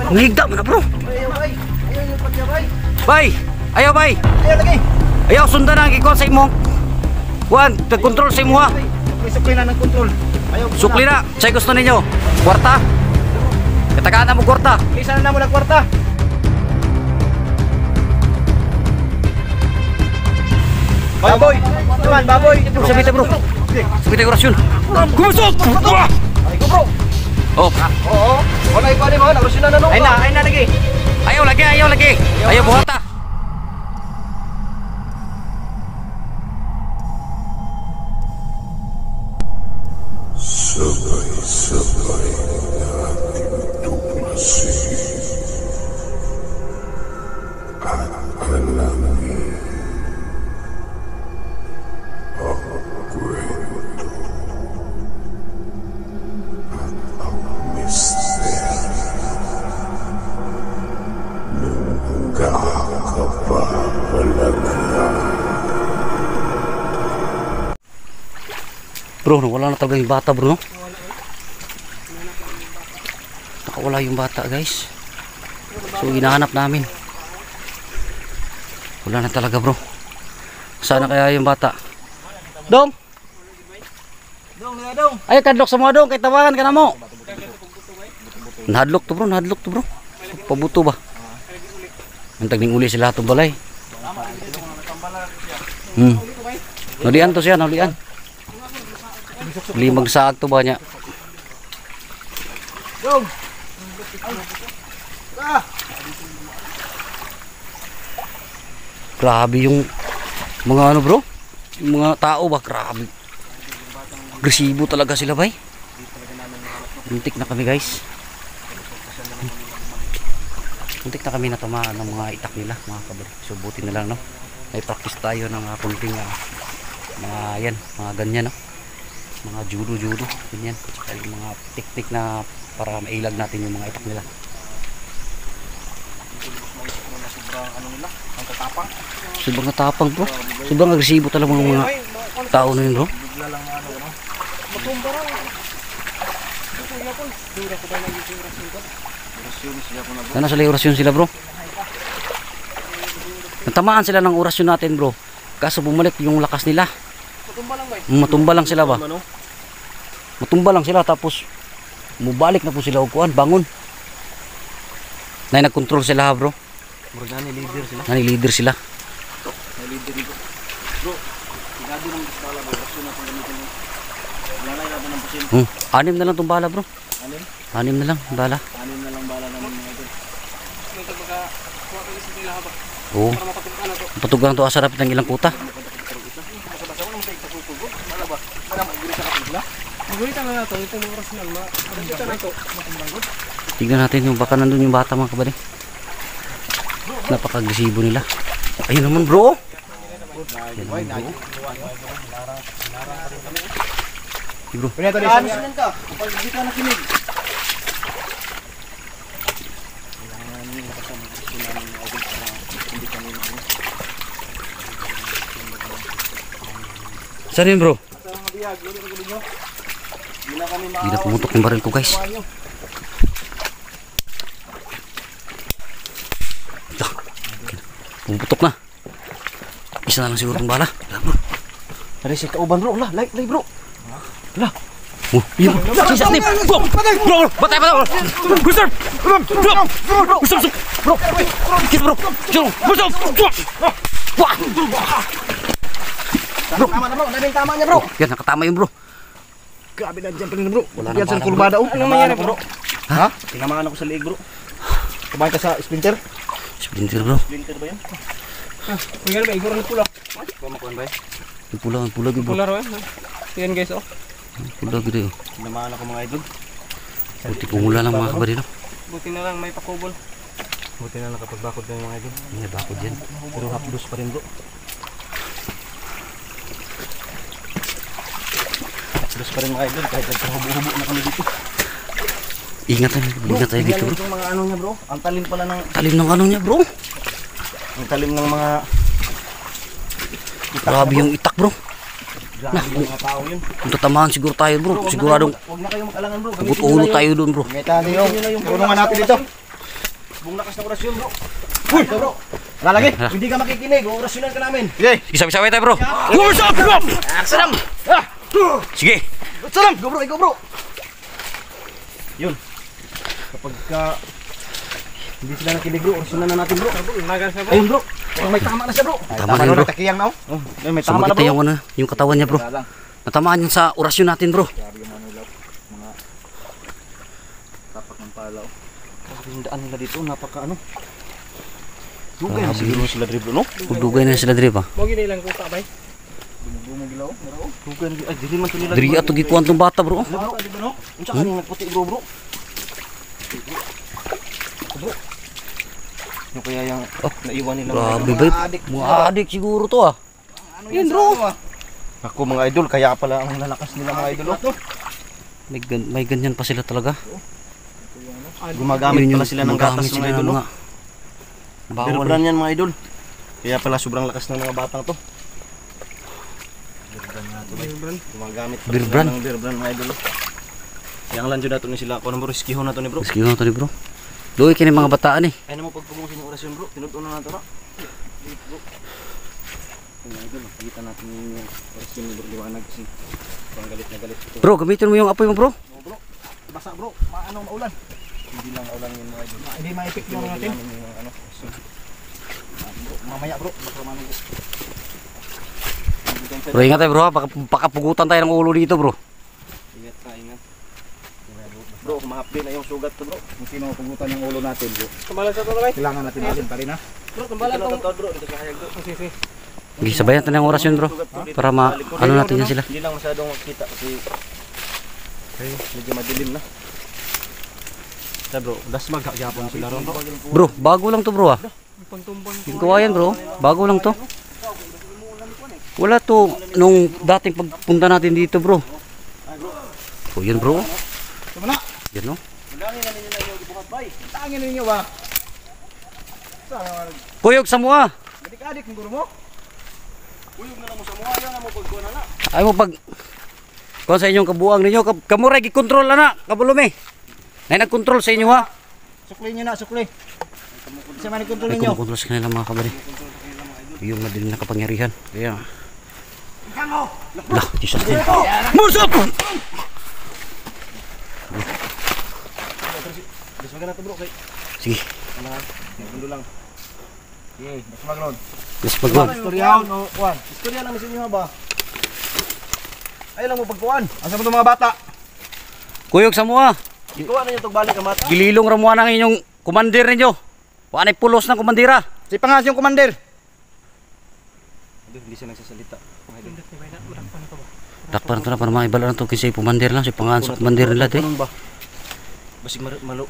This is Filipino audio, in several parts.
Ngigda mo na bro. Ayaw bay. Ayaw yung pagya bay. Bay. Ayaw bay. Ayaw lagi. Ayaw sundan ang ikon sa imo. Juan, tag-control sa imo ha. May sukli na ng control. Ayaw. Sukli na. Say gusto ninyo. Kwarta. Katagaan na mo kwarta. Isa na mo lang kwarta. Baboy. Tuman baboy. Sabita bro. Sabita orasyon. Kumusok. Ay ko bro. Oh. Oo. Wala iba ni mo. Nagrusyon na no. Ay na lagi. Ayaw lagi, ayaw lagi. Ayaw buhata. Sabay-sabay nating tuklasin at alamin ang kwento at ang misteryo ng kakapabalaghan. Bro, wala na talaga yung bata bro. Nakawala yung bata guys. So hinahanap namin. Wala na talaga bro. Sana kaya yung bata? Dong! Dong. Ay kadlok sa mga dong. Kaya tawagan ka na mo. Nahadlok to bro. Nahadlok to bro. Pabuto ba? Nantagning uli sila itong balay. Nalian to siya. Nalian. Limang saag to ba niya? Dong. Grabe yung mga ano bro. Yung mga tao ba? Grabe. Agresibo talaga sila bay. Muntik na kami guys. Muntik na kami natamaan ng mga itak nila mga kabali. So buti na lang no. May practice tayo ng mga kunting mga yan, mga ganyan no. Mga judo ganyan. Tsaka yung mga technique na para mailag natin yung mga itak nila. Sobrang natapang bro. Sobrang agresibo talaga mga tao na yun bro. Sana sila orasyon sila bro. Natamaan sila ng orasyon natin bro. Kaso bumalik yung lakas nila. Matumba lang sila ba? Matumba lang sila tapos mubalik na po sila ukuan, bangon. Nagkontrol sila bro. Nani leader sila. Nani leader sila. Leader dito. Bro, sigado ng bala bro. Rasyon na itong gamitin mo. Wala na ilaban ng pasin. 6 na lang itong bala bro. 6 na lang bala. 6 na lang bala namin mga idol. May tagbaga kuha kayo sa sila ba? Oo. Patugang to asarap ng ilang kuta. Tignan natin yung baka nandun yung bata mga kabali. Napaka-agresibo nila. Ayun naman bro. Bro. Pinito din ka. Pag dito na kinig. Saan yun bro? Hindi na pumutok yung baril ko guys. Pumutok na. Isa na lang siguro ng bala. Bro. Dari si kauban bro. Lah, lay bro. Lah. Oh, iya bro. Sisa nih. Bro. Bro, batay bro. Gusto. Bro. Gusto. Bro. Kit bro. Jom. Gusto. Wah. Bro, tama na bro. Daming tama niya bro. Yan, nakatama yun bro. Grabe na dyan pala bro. Wala Yan nang sa bala, kurbada oh. Ano mangyari bro? Ha? Tinamaan ako sa liig bro. Kumain ka sa splinter? Splinter bro. Splinter ba yan? Tingnan ba igor na pula. Kumakuan ba yan? Yung pulag yun bro. Pula ro. Tingnan guys oh. Pulag yun eh. Tinamaan ako mga idol. Buti pumula lang mga kabari no. Buti na lang may pakubol. Buti na nakapagbakod na yung mga idol. May bakod dyan. Pero hapdos pa rin bro. Hapdos pa rin mga idol. Kahit nagkahubo-hubo na kami dito. Ingat tayo dito bro. Yung mga ano niya bro. Ang talim pala ng... Talim ng ano niya bro. Ang talim ng mga... Grabe yung itak bro. Grabe yung mga tao yun. Kung tatamaan siguro tayo bro. Siguradong Huwag na kayong mag-alangan bro. ugot ulo tayo doon bro. Gamitin nyo yung tulungan natin dito. Buong lakas ng orasyon bro. Uy! Ito bro. Lalagi, hindi ka makikinig. Orasyonan ka namin. Sige, sabay-sabay tayo bro. What's up bro? Aksalam! Sige. Aksalam! Go bro, ikaw bro. Yun. Kapag hindi sila nakinig bro, orasyonan na natin bro. Nagas na bro. Ayun bro. Parang may tama na siya bro. Tama na yun, bro. Takiyang na oh. May tama na Sumakit bro. na yung katawan niya bro. Wala lang. Natamaan yun sa orasyon natin bro. Grabe yung manulaw. Mga tapak ng palaw. Grabe yung daan nila dito. Napaka ano. Dugay na siguro sila dribble no? Dugay na sila diri pa. Mo gini lang kuta bay. Bumugilaw. Dugay na. Ay dili man to nila. Diri ato gikuan tong bata bro. Bro, di ba no? Unsa ka ning nagputi bro bro? Bro. Yung kaya yung naiwan nila. Grabe bay. Mga adik siguro to ah. Ano yan bro? Ako mga idol, kaya pala ang lalakas nila mga idol. May ganyan pa sila talaga. Gumagamit Yun yung pala sila ng gumagamit gatas sila mga idol. ng no? mga bawal. Berbran yan mga idol. Kaya pala sobrang lakas ng mga batang to. Gumagamit pala Berbran. sila ng berbran mga idol. Kaya ang lanjo nato ni sila. Kung bro, iskihon na to ni bro. Sige nga to ni bro. Luoy kini mga bataan eh. Ay naman pagpumusin yung orasyon bro. Tinutunan na nato na. Bro. Mga idol, nakikita natin yung orasyon ni bro. Liwanag kasi pang galit na galit ito. Bro, gamitin mo yung apoy mo bro. Oh, bro, basa bro, maano maulan. Hindi lang maulan yun mga idol. Hindi ma-effect yung natin. Yung, ano, bro, mamaya bro, baka manugo. Bro, ingat tayo bro ha. Pakapugutan tayo ng ulo dito bro. Ingat ka, ingat. Bro, mahapdi na yung sugat to bro. Kung sino mapugutan yung ulo natin bro. Kambalan sa to bay. Kailangan natin natin pa rin ha. Bro, kambalan tong. Bro, dito sa hayag bro. Sige. Sige, sabayan natin ang orasyon bro. Para ano natin yan sila. Hindi lang masyadong kita kasi medyo madilim na. Sa bro, dasmag hagyapon sila ron bro. Bro, bago lang to bro ah. Pangtumbon. Yung kawayan bro, bago lang to. Wala to nung dating pagpunta natin dito bro. Oh, yun bro. Tama na. Yan no. Mulangin na ninyo na yung ibuhat bay. Tangin ninyo ba? Saan? Kuyog sa mua. Adik-adik ng guro mo. Uyog na lang mo sa mga yan na mo pagkuha na na. Ay mo pag kung sa inyong kabuang ninyo, kamuray gikontrol na kabulumi. Nay nagkontrol sa inyo ha. Sukli nyo na, sukli. Isa man i-control Ay ninyo. kumukontrol sa kanila mga kabari. Yung madaling na kapangyarihan. Kaya lah, Jesus name. Mursop! Dasmagan na to bro. Okay. Sige, Nagulo lang. Okay, dasmag ron. let's pagwan. Istoryahan o kuhan. Istorya lang misin nyo ba? Ay lang mo pagkuhan. Asa mo itong mga bata? Kuyog sa mua. Ikuha na nyo itong balik ang bata. Gililong ramuan ng inyong kumandir ninyo. Wala pulos ng kumandira. Si Pangas yung commander. Hindi siya nagsasalita. Dakpan ito na para maibala na ito kasi pumandir lang. Si pangalan sa kumandir nila ito eh. Basig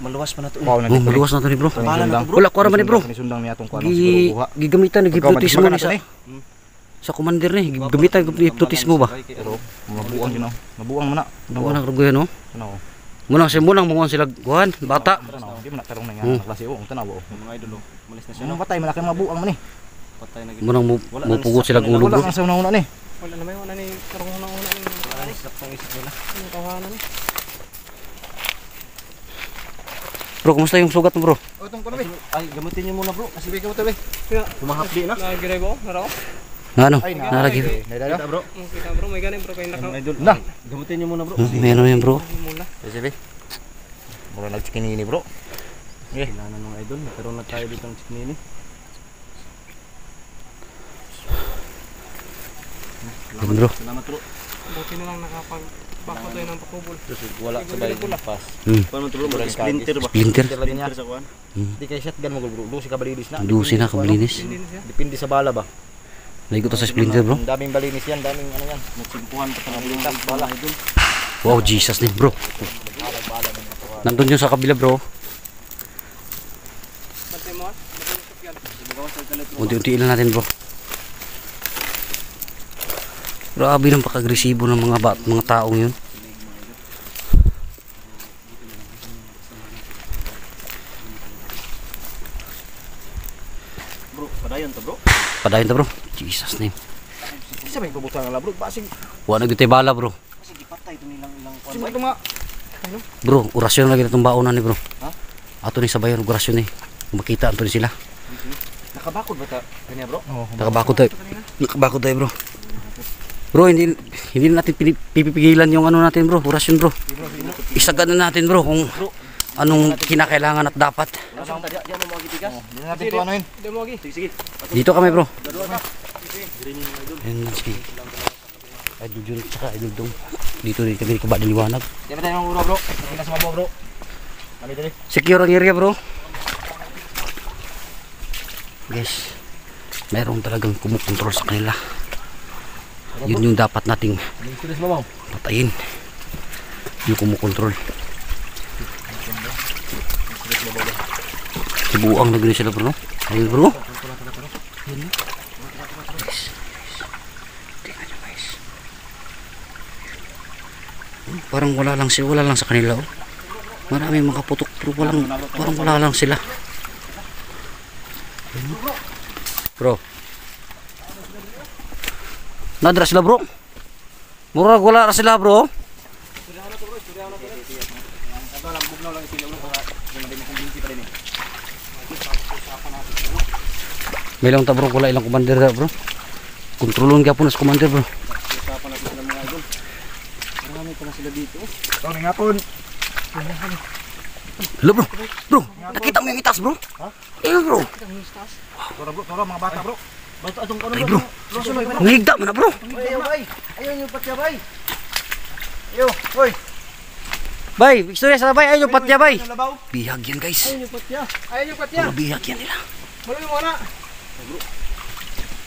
maluwas pa na ito. Oh, maluwas na ito ni bro. Bahala na to bro. Wala ko naman ni bro. Sundang niya itong kuhan siguro buha. Gigamitan, nag-hipnotismo ni Ikaw, sa kumandir ni. Gigamitan, hipnotismo ba? Pero mabuang yun o. Mabuang mo na. Ano na karuguyan no? Ano o. Munang simunang mungan sila kuhan, bata. Hindi mo na tarong na nga. Naklase o. Ang tanaw o. Mga idol o. Malis na siya. Ang patay malaki mabuang mo ni. Patay na gito. Munang mupugot sila ulo bro. Wala kang sa una-una ni. Wala na may wala ni karong una ni. Wala isip pang isip nila. Ano tawanan ni? Bro, kumusta yung sugat mo bro? O itong kuno ay gamitin niyo muna bro. Kasi bigay mo to be. Kaya Kumahapdi na. nagirego, naro. Na ano? Ay Nalagi. Kita bro. Kita bro, may ganin bro kay naka. Mga idol. Na. Gamitin niyo muna bro. Meron yan bro. Mula. Sige be. Mura nagchikinini bro. Kailangan ng idol. Nagkaroon na tayo dito ng chikinini. Yan bro. Salamat bro. Buti na lang nakapag-bako tayo ng pakubol. Wala sa bayan ng pass. Hmm. Paano to bro? Splinter ba? Splinter. Splinter sa kuhan. Di kay shotgun mo bro. Lusi ka balinis na. Dusi na kabalinis. Hindi na siya. Depende sa bala ba? Naigot sa splinter bro. Daming balinis yan, daming ano yan. Nagsimpuhan pa ng balitas, bala idol. Wow, Jesus name bro. Nandun yun sa kabila bro. Bantay mo. Unti-unti lang natin bro. Grabe ng pag-agresibo ng mga taong yun. Bro, padayon to bro. Padayon to bro. Jesus name. Isa may pabutan nga bro. Basig Wala na tayo bala bro. Kasi gipatay ito nilang ilang kuan. Sino ito mga? Bro, orasyon lagi na itong baonan ni bro. Ha? Ato ni sabayan orasyon ni. Makita anto ni sila. Nakabakod ba ta kanya bro? Nakabakod tayo. Nakabakod tayo bro. Bro, hindi na natin pipipigilan yung ano natin bro, orasyon bro. Isagad na natin bro kung anong kinakailangan at dapat. Nasaan ta diyan mo magitigas? Hindi natin ito anuin. Hindi mo lagi. Sige sige. Dito kami bro. Dadua ta. Ayun si Idol Jun tsaka Idol Dong. Dito din kami kabak ng liwanag. Di ba tayo ng uro bro? Hindi na sumabaw bro. Dali. Secure ang area bro. Guys, mayroong talagang kumukontrol sa kanila. Yun yung dapat nating Tulis mo patayin. Yung kumukontrol. Sibuang na ganun sila bro. Ayun bro. Ayun na. Guys. Tingnan nyo guys. Parang wala lang sa kanila oh. Marami mga putok bro. Parang wala lang sila. Ayun. Bro. Nadra sila bro. Murag wala ra sila bro. May lang ta bro, wala ilang commander na bro. Kontrolon gyapon sa commander bro. Usapan natin ng mga idol. Marami pa na sila dito. Ito nga po. Hello bro. Bro, nakita mo yung itas bro? Ha? Ayun bro. Toro mga bata bro. Bato atong Ay bro. Ngigda mo na bro. Ayaw bay. Ayaw niyo patya bay. Ayaw. Hoy. Bay, istorya sa bay. Ayun yung patya bay. Labaw. Bihag yan guys. Ayaw niyo patya. Ayaw yung patya. Mga bihag yan nila. Wala yung wala.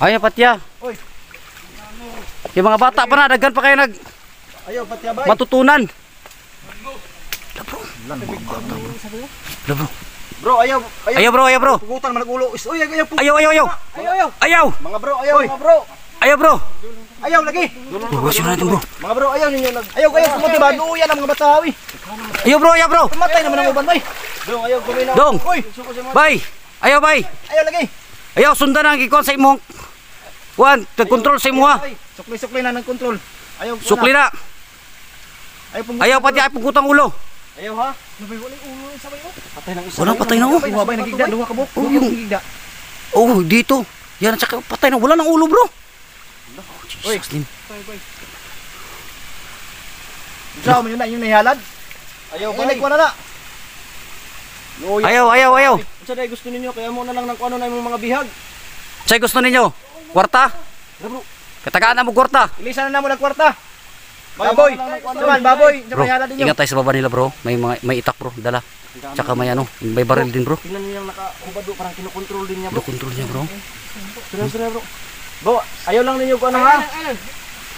Ayun yung patya. Oy. Yung mga bata pa na, daghan pa kayo Ayaw patya bay. matutunan. Hello bro. Bro, ayaw. Ayaw bro, ayaw bro. Pugutan man nagulo. Uy, ayaw. Ayaw, ayaw, ayaw. Ayaw. Ayaw. Mga bro, ayaw mga bro. Ayaw bro. Ayaw lagi. Bro, wasyo na natin bro. Mga bro, ayaw ninyo nag. Ayaw kayo sumuti ba? Duyan ang mga bata wi. Ayaw bro, ayaw bro. Pumatay naman ang uban bay. Dong, ayaw kumain. Dong. Oy, suko sa mga. Bay. Ayaw bay. Ayaw lagi. Ayaw sundan ang gikon sa imong. Juan, tag-control sa imo ha. Sukli-sukli na ng kontrol. Ayaw. Sukli na. Ayaw pong. Ayaw pati ay pugutang ulo. Ayaw ha. Nabay wala yung ulo sa bayo. Patay ng isa. Wala, patay na, oh. Duha bay nagigda, duha ka buk. Oh, yung- nagigda. Oh, dito. Yan at saka patay na. Wala ng ulo bro. Oy. Jesus name. Sa mo yun na yung nahihalad. Ayaw bay. Kuha na. Ayaw, ayaw, ayaw. Unsa day gusto ninyo kaya mo na lang ng kuno na imong mga bihag. Say gusto ninyo? Kwarta? Bro, Katagaan na mo kwarta. ilisan na mo ng kwarta. Baboy. Saman baboy. Sa Bro, nahihalad ninyo. ingat tayo sa baba nila bro. May itak bro. Dala. Tsaka may ano. May baril din bro. Tingnan niyo yung nakahubado parang kinokontrol din niya Bro, bro. control niya bro. Sira bro. Bro, ayaw lang ninyo kuno ha.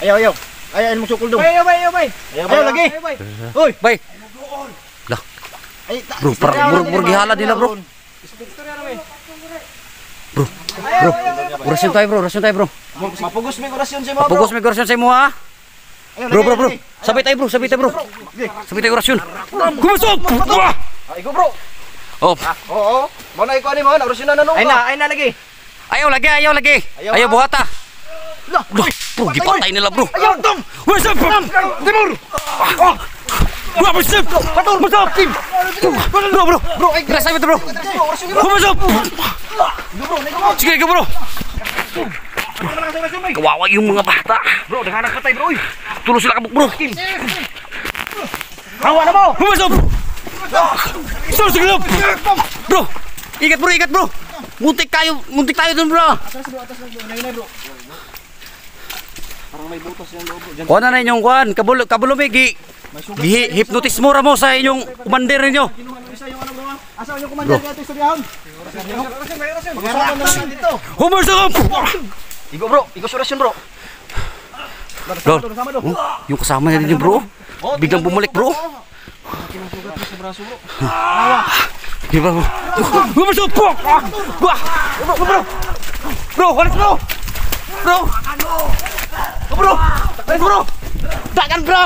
Ayaw. Ayaw mo sukol dong. Ayaw bay. Ayaw lagi. Ayaw bay. Hoy. Bay. Lah. Ay, Bro, parang murag gihala nila bro. Istorya na may. Bro. Orasyon tayo bro. Mapugos may orasyon sa mo bro. Pugos may orasyon sa imo ha. Bro. Sabay tayo bro. Sabay tayo orasyon. Kumasok! Wah! Ay go bro. Oh, Oo. Mo na iko ani mo, orasyon na nung. Ay na lagi. ayaw lagi. Ayaw buhata. Bro, gipatay nila bro. Ayaw dom. What's up? Timur! What's up? What's up? Bro, ay grasa bro. What's up? Sige ka bro. Kawawa yung mga bata. Bro, dengan ang patay bro. Tulo sila kabuk bro. Hawa na mo. What's up? Sige lang. Bro, ikat bro. Muntik tayo dun bro. Atas bro. Parang may butas yan bro. Diyan Kuha na inyong kuhan. Kabulumig. Hypnotis mo ramo sa inyong commander ninyo. kinuha ng isa yung ano bro. Asa yung commander dito istoryahan? Orasyon. Pag-arapan na lang dito. Humasok! Igo bro, igo orasyon bro. Lord, Sama do. yung kasama niya din bro. Biglang bumalik bro. Kinusugat mo sa braso bro. Di ba bro? Humasok po! Bro, walis bro! Dagan bro!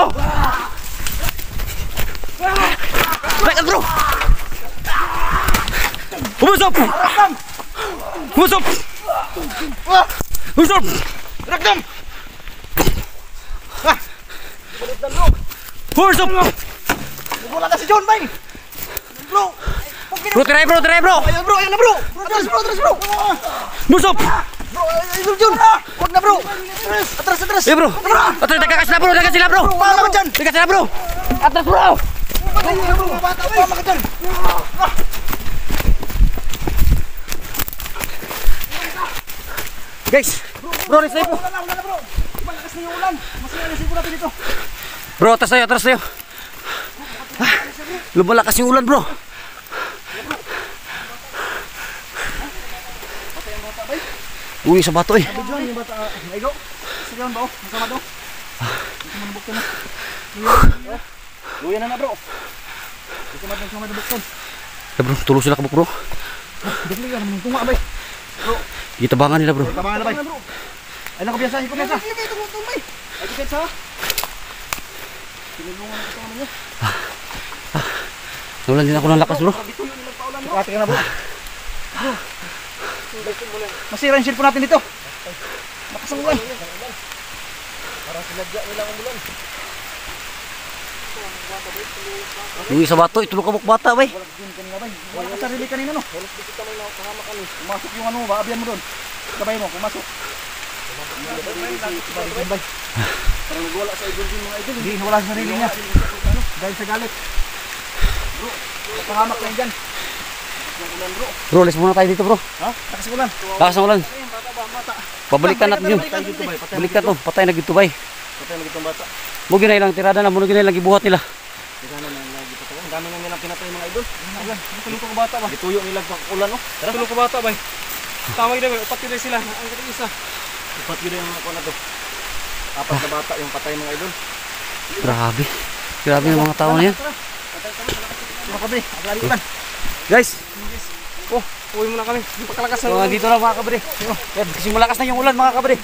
Humasok! Rakdam! Force up! Wala na si John, bay! Bro! Bro, try bro, try bro! Ayun bro, ayun na bro! Atras bro, atras bro! Force up! Bro, ayun John! Huwag na bro! Atras, atras! Eh bro! Atras, dagas sila bro, dagas sila bro! Pahala ka dyan! Dagas sila bro! Atras bro! Pahala ka bro, mga bata, bay! Pahala ka dyan! Guys! Bro, let's try po! Wala na bro! Malakas na yung ulan! Masaya na siguro natin dito! Bro, atras tayo, atras tayo! Lumalakas yung ulan bro! Uy, sa bato eh! Sabi John, yung bata, naigo! Sa John ba oh? Masama daw! Ito manubok ka na! Luya na na bro! Ito manubok ka! Eh bro, tulo sila kabuk bro! Dagli ka naman tunga bay! Gitabangan nila bro! Tabangan na bay! Ay na kumpiyansa, kumpiyansa! Ay kumpiyansa! Tinulungan ko sa kanya niya! Nawalan din ako ng lakas bro! Ate ka na bro! Masira yung cellphone natin dito! Lakas ang ulan! Parang sinadya nilang umulan! Uy, sa bato, itulo kabuk bata bay! Wala ka sarili kanina no? Walang dikit kami na kahama kami. Pumasok yung ano, baabiyan mo doon. Sabay mo, pumasok. Parang nagwala sa idol yung mga idol. Hindi, wala sa sarili niya. Dahil sa galit. Bro, pahamak lang dyan. Bro, let's muna tayo dito bro! Ha? Takas ulan. Lakas ng ulan! Pabalikan natin yun! Patay dito bay. Patay Balik ka to, patay na gito bay! na gitong bata. Mugi na ilang tirada na, mugi na ilang gibuhat nila! Tignan na lagi pa tayo. Ang dami na nilang pinatay mga idol. Tulong ko bata ba? Gituyo nila pag ulan no? Tulong ko bata ba? Tama yun ba? Upat yun sila. Ang galing isa. Upat yun yung mga kuwan na to. Apat na bata yung patay mga idol. Grabe! Grabe yung mga tao na yan! Sino ka ba? Aglali ulan. Guys! Oh, uwi muna kami. Pagkalakas So, dito lang mga kabre! Kasi malakas na yung ulan mga kabre!